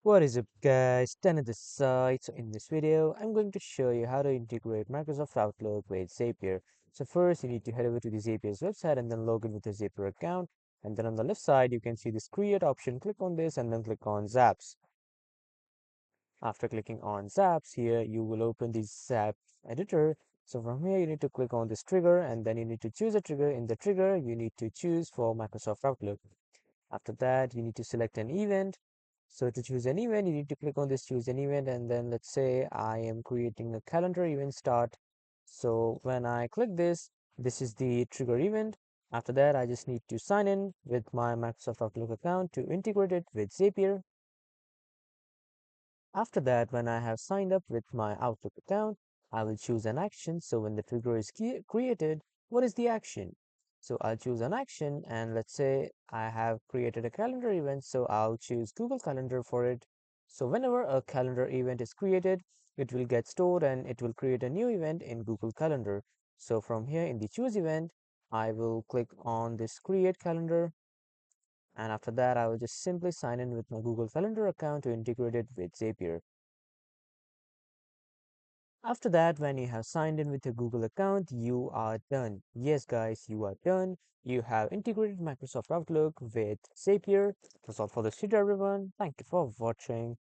What is up guys, Dan on this side. So in this video, I'm going to show you how to integrate Microsoft Outlook with Zapier. So first you need to head over to the Zapier's website and then log in with the Zapier account. And then on the left side, you can see this create option. Click on this and then click on Zaps. After clicking on Zaps here, you will open the Zap editor. So from here, you need to click on this trigger and then you need to choose a trigger. In the trigger, you need to choose for Microsoft Outlook. After that, you need to select an event. So to choose an event, you need to click on this choose an event and then let's say I am creating a calendar event start. So when I click this, this is the trigger event. After that, I just need to sign in with my Microsoft Outlook account to integrate it with Zapier. After that, when I have signed up with my Outlook account, I will choose an action. So when the trigger is created, what is the action? So I'll choose an action and let's say I have created a calendar event. So I'll choose Google Calendar for it. So whenever a calendar event is created, it will get stored and it will create a new event in Google Calendar. So from here in the choose event, I will click on this create calendar, and after that, I will just simply sign in with my Google Calendar account to integrate it with Zapier. After that, when you have signed in with your Google account, you are done. Yes, guys, you are done. You have integrated Microsoft Outlook with Zapier. That's all for this video, everyone. Thank you for watching.